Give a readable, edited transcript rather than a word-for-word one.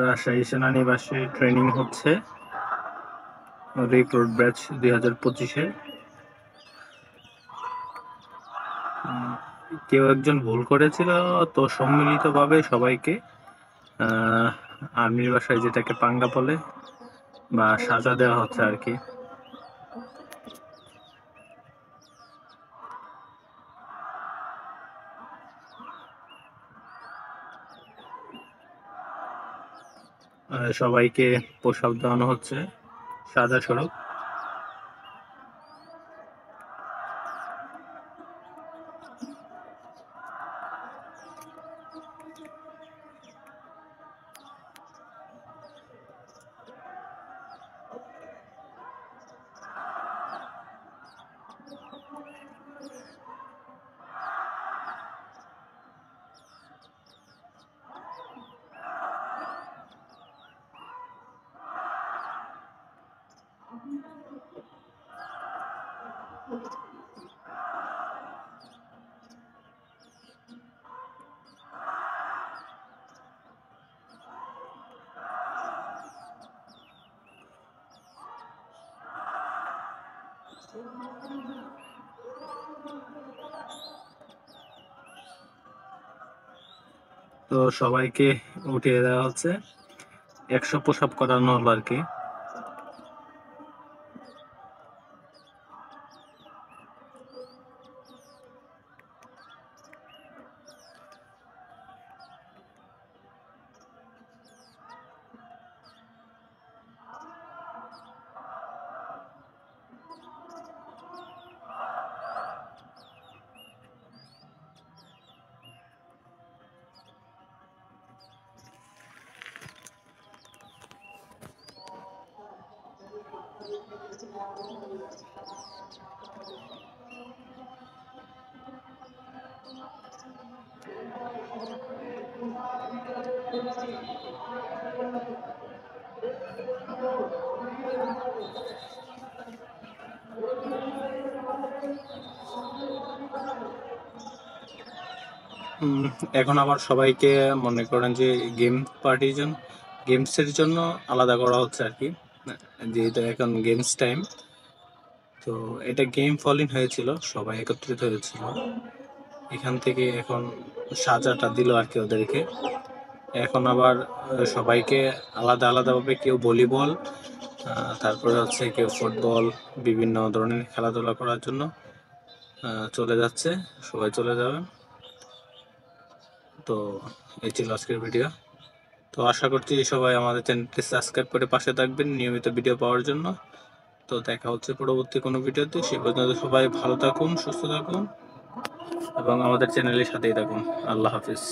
রাজশাহী সেনানিবাসে ট্রেনিং হচ্ছে, recruit batch 2025-এর। কেউ একজন ভুল করেছিল, তো সম্মিলিতভাবে সবাইকে আর্মির ভাষায় যেটাকে পাঙ্গা বলে বা সাজা দেওয়া হচ্ছে আর কি। সবাইকে প্রসাব দেওয়ানো হচ্ছে সাজা স্বরূপ। তো সবাইকে উঠিয়ে দেওয়া হচ্ছে, 100 প্রসাব করানো হলো আর কি। এখন আবার সবাইকে মনে করেন যে গেমসের জন্য আলাদা করা হচ্ছে আর কি, যেহেতু এখন গেমস টাইম। তো এটা গেম ফলিং হয়েছিল, সবাই একত্রিত হয়েছিল, এখান থেকে এখন সাজাটা দিল আর কি ওদেরকে। এখন আবার সবাইকে আলাদা আলাদাভাবে, কেউ ভলিবল, তারপরে হচ্ছে কেউ ফুটবল, বিভিন্ন ধরনের খেলাধুলা করার জন্য চলে যাচ্ছে, সবাই চলে যাবে। তো এই ছিল আজকের ভিডিও। তো আশা করছি সবাই আমাদের চ্যানেলটি সাবস্ক্রাইব করে পাশে থাকবেন নিয়মিত ভিডিও পাওয়ার জন্য। তো দেখা হচ্ছে পরবর্তী কোনো ভিডিওতে। সে পর্যন্ত সবাই ভালো থাকুন, সুস্থ থাকুন এবং আমাদের চ্যানেলের সাথেই থাকুন। আল্লাহ হাফিজ।